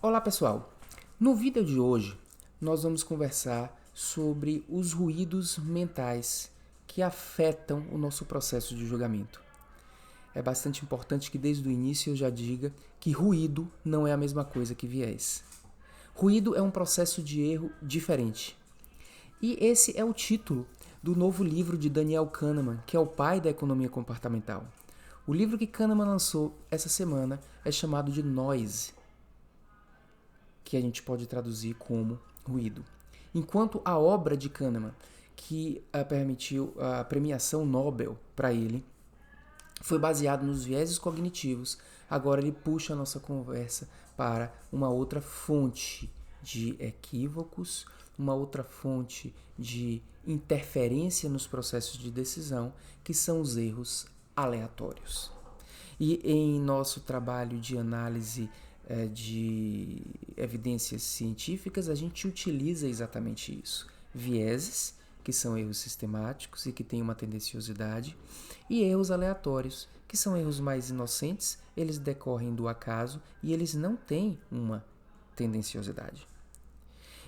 Olá pessoal, no vídeo de hoje nós vamos conversar sobre os ruídos mentais que afetam o nosso processo de julgamento. É bastante importante que desde o início eu já diga que ruído não é a mesma coisa que viés. Ruído é um processo de erro diferente. E esse é o título do novo livro de Daniel Kahneman, que é o pai da economia comportamental. O livro que Kahneman lançou essa semana é chamado de Noise, que a gente pode traduzir como ruído. Enquanto a obra de Kahneman, que permitiu a premiação Nobel para ele, foi baseado nos vieses cognitivos, agora ele puxa a nossa conversa para uma outra fonte de equívocos, uma outra fonte de interferência nos processos de decisão, que são os erros aleatórios. E em nosso trabalho de análise de evidências científicas, a gente utiliza exatamente isso. Vieses, que são erros sistemáticos e que têm uma tendenciosidade, e erros aleatórios, que são erros mais inocentes, eles decorrem do acaso e eles não têm uma tendenciosidade.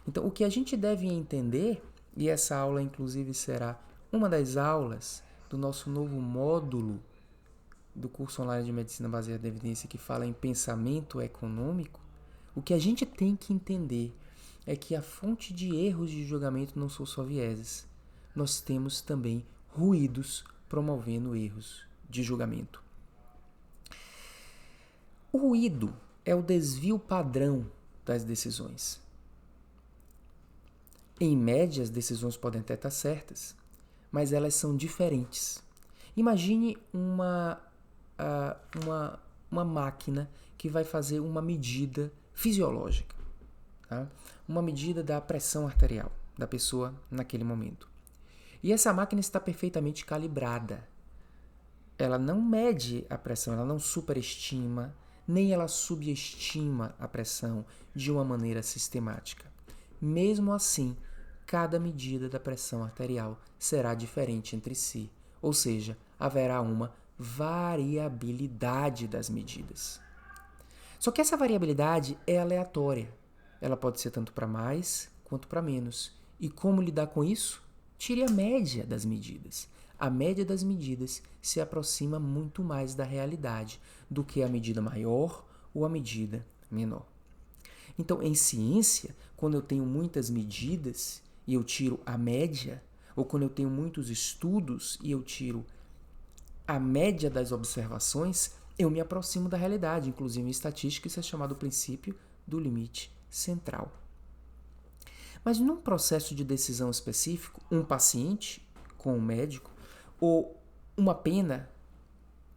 Então, o que a gente deve entender, e essa aula inclusive será uma das aulas do nosso novo módulo do curso online de Medicina Baseada em Evidência que fala em pensamento econômico, o que a gente tem que entender é que a fonte de erros de julgamento não são só vieses. Nós temos também ruídos promovendo erros de julgamento. O ruído é o desvio padrão das decisões. Em média, as decisões podem até estar certas, mas elas são diferentes. Imagine uma máquina que vai fazer uma medida fisiológica, tá? Uma medida da pressão arterial da pessoa naquele momento. E essa máquina está perfeitamente calibrada. Ela não mede a pressão, ela não superestima, nem ela subestima a pressão de uma maneira sistemática. Mesmo assim, cada medida da pressão arterial será diferente entre si, ou seja, haverá uma variabilidade das medidas. Só que essa variabilidade é aleatória. Ela pode ser tanto para mais quanto para menos. E como lidar com isso? Tire a média das medidas. A média das medidas se aproxima muito mais da realidade do que a medida maior ou a medida menor. Então, em ciência, quando eu tenho muitas medidas e eu tiro a média, ou quando eu tenho muitos estudos e eu tiro a média das observações, eu me aproximo da realidade. Inclusive, em estatística, isso é chamado o princípio do limite central. Mas num processo de decisão específico, um paciente com um médico, ou uma pena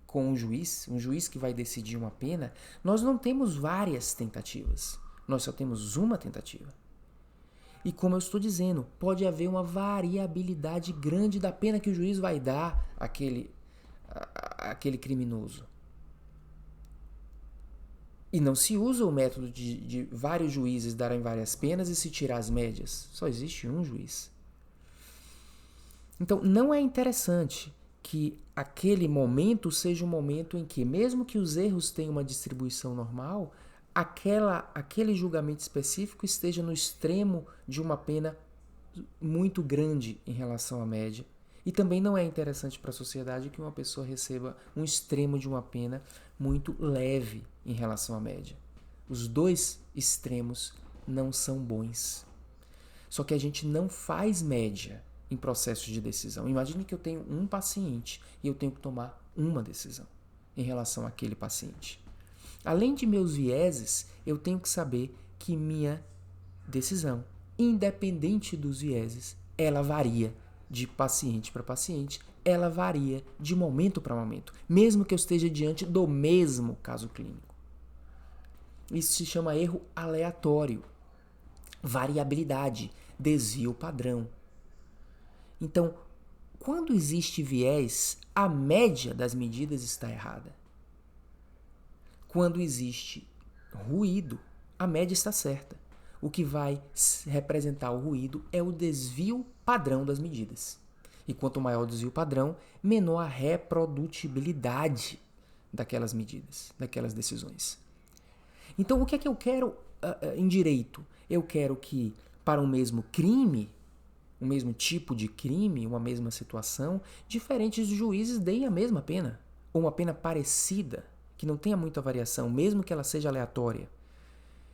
com um juiz que vai decidir uma pena, nós não temos várias tentativas. Nós só temos uma tentativa. E como eu estou dizendo, pode haver uma variabilidade grande da pena que o juiz vai dar àquele criminoso. E não se usa o método de vários juízes darem várias penas e se tirar as médias. Só existe um juiz. Então, não é interessante que aquele momento seja um momento em que, mesmo que os erros tenham uma distribuição normal, aquele julgamento específico esteja no extremo de uma pena muito grande em relação à média. E também não é interessante para a sociedade que uma pessoa receba um extremo de uma pena muito leve em relação à média. Os dois extremos não são bons. Só que a gente não faz média em processos de decisão. Imagine que eu tenho um paciente e eu tenho que tomar uma decisão em relação àquele paciente. Além de meus vieses, eu tenho que saber que minha decisão, independente dos vieses, ela varia de paciente para paciente, ela varia de momento para momento, mesmo que eu esteja diante do mesmo caso clínico. Isso se chama erro aleatório, variabilidade, desvio padrão. Então, quando existe viés, a média das medidas está errada. Quando existe ruído, a média está certa. O que vai representar o ruído é o desvio padrão das medidas. E quanto maior o desvio padrão, menor a reprodutibilidade daquelas medidas, daquelas decisões. Então, o que é que eu quero em direito? Eu quero que, para o mesmo crime, o mesmo tipo de crime, uma mesma situação, diferentes juízes deem a mesma pena, ou uma pena parecida, que não tenha muita variação, mesmo que ela seja aleatória.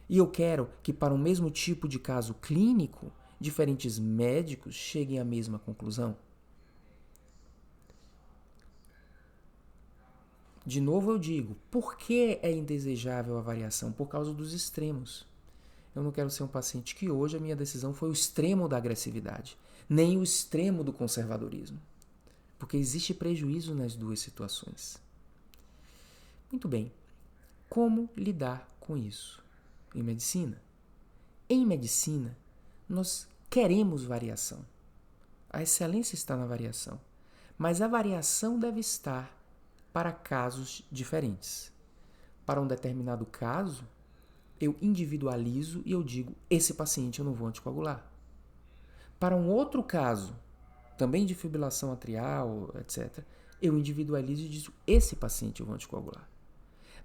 E eu quero que, para o mesmo tipo de caso clínico, diferentes médicos cheguem à mesma conclusão. De novo eu digo, por que é indesejável a variação? Por causa dos extremos. Eu não quero ser um paciente que hoje a minha decisão foi o extremo da agressividade, nem o extremo do conservadorismo, porque existe prejuízo nas duas situações. Muito bem, como lidar com isso em medicina? Em medicina, nós queremos variação. A excelência está na variação, mas a variação deve estar para casos diferentes. Para um determinado caso, eu individualizo e eu digo, esse paciente eu não vou anticoagular. Para um outro caso, também de fibrilação atrial, etc., eu individualizo e digo, esse paciente eu vou anticoagular.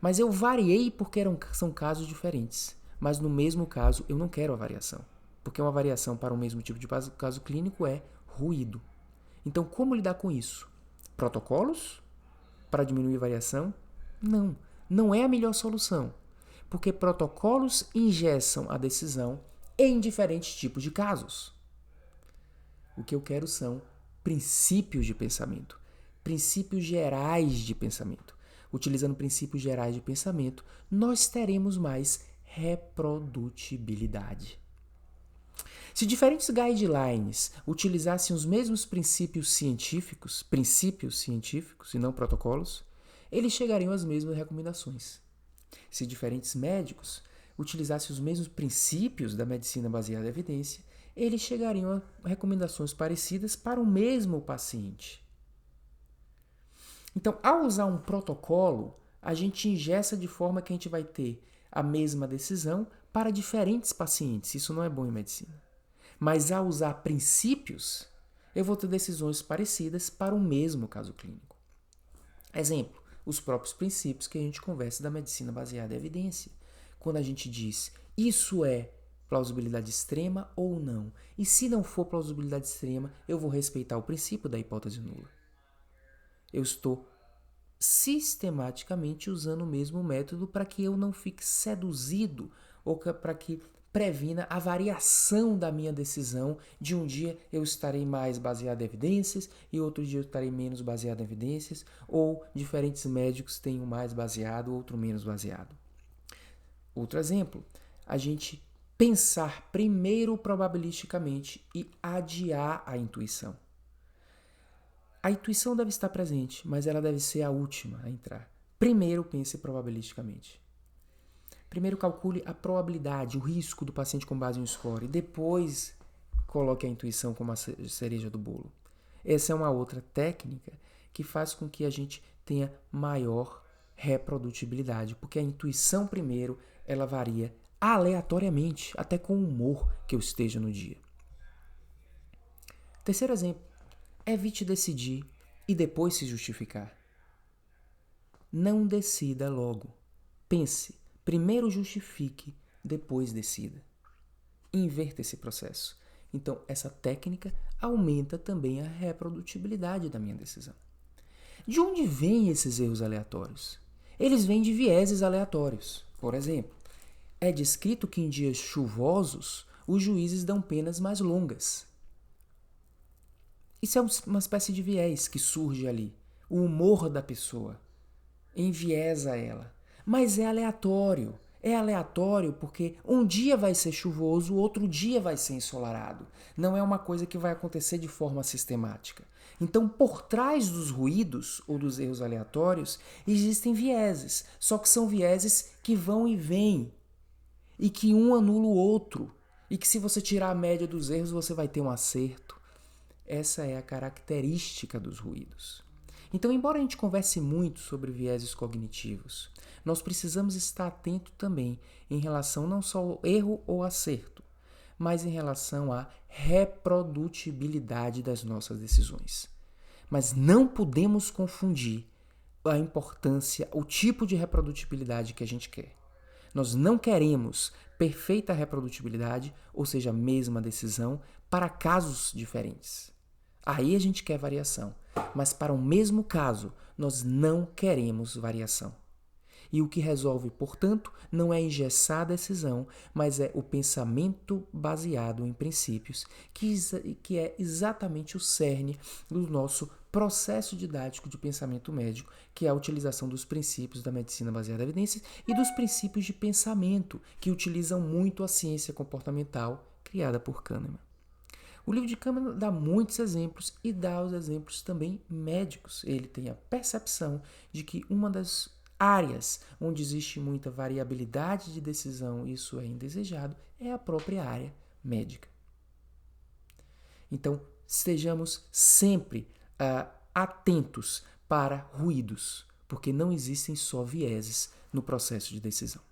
Mas eu variei porque são casos diferentes. Mas no mesmo caso, eu não quero a variação. Porque uma variação para o mesmo tipo de caso clínico é ruído. Então, como lidar com isso? Protocolos para diminuir a variação? Não, não é a melhor solução. Porque protocolos engessam a decisão em diferentes tipos de casos. O que eu quero são princípios de pensamento, princípios gerais de pensamento. Utilizando princípios gerais de pensamento, nós teremos mais reprodutibilidade. Se diferentes guidelines utilizassem os mesmos princípios científicos e não protocolos, eles chegariam às mesmas recomendações. Se diferentes médicos utilizassem os mesmos princípios da medicina baseada em evidência, eles chegariam a recomendações parecidas para o mesmo paciente. Então, ao usar um protocolo, a gente engessa de forma que a gente vai ter a mesma decisão para diferentes pacientes. Isso não é bom em medicina. Mas ao usar princípios, eu vou ter decisões parecidas para o mesmo caso clínico. Exemplo, os próprios princípios que a gente conversa da medicina baseada em evidência. Quando a gente diz, isso é plausibilidade extrema ou não? E se não for plausibilidade extrema, eu vou respeitar o princípio da hipótese nula. Eu estou sistematicamente usando o mesmo método para que eu não fique seduzido ou para que previna a variação da minha decisão. De um dia eu estarei mais baseado em evidências e outro dia eu estarei menos baseado em evidências, ou diferentes médicos têm um mais baseado, outro menos baseado. Outro exemplo, a gente pensar primeiro probabilisticamente e adiar a intuição. A intuição deve estar presente, mas ela deve ser a última a entrar. Primeiro pense probabilisticamente. Primeiro calcule a probabilidade, o risco do paciente com base em um score, e depois coloque a intuição como a cereja do bolo. Essa é uma outra técnica que faz com que a gente tenha maior reprodutibilidade, porque a intuição primeiro, ela varia aleatoriamente, até com o humor que eu esteja no dia. Terceiro exemplo, evite decidir e depois se justificar. Não decida logo. Pense, primeiro justifique, depois decida. Inverta esse processo. Então, essa técnica aumenta também a reprodutibilidade da minha decisão. De onde vêm esses erros aleatórios? Eles vêm de vieses aleatórios. Por exemplo, é descrito que em dias chuvosos os juízes dão penas mais longas. Isso é uma espécie de viés que surge ali. O humor da pessoa enviesa ela. Mas é aleatório. É aleatório porque um dia vai ser chuvoso, outro dia vai ser ensolarado. Não é uma coisa que vai acontecer de forma sistemática. Então, por trás dos ruídos ou dos erros aleatórios, existem vieses. Só que são vieses que vão e vêm. E que um anula o outro. E que se você tirar a média dos erros, você vai ter um acerto. Essa é a característica dos ruídos. Então, embora a gente converse muito sobre vieses cognitivos, nós precisamos estar atento também em relação não só ao erro ou acerto, mas em relação à reprodutibilidade das nossas decisões. Mas não podemos confundir a importância, o tipo de reprodutibilidade que a gente quer. Nós não queremos perfeita reprodutibilidade, ou seja, a mesma decisão, para casos diferentes. Aí a gente quer variação, mas para o mesmo caso, nós não queremos variação. E o que resolve, portanto, não é engessar a decisão, mas é o pensamento baseado em princípios, que é exatamente o cerne do nosso processo didático de pensamento médico, que é a utilização dos princípios da medicina baseada em evidências e dos princípios de pensamento, que utilizam muito a ciência comportamental criada por Kahneman. O livro de Kahneman dá muitos exemplos e dá os exemplos também médicos. Ele tem a percepção de que uma das áreas onde existe muita variabilidade de decisão e isso é indesejado é a própria área médica. Então, estejamos sempre atentos para ruídos, porque não existem só vieses no processo de decisão.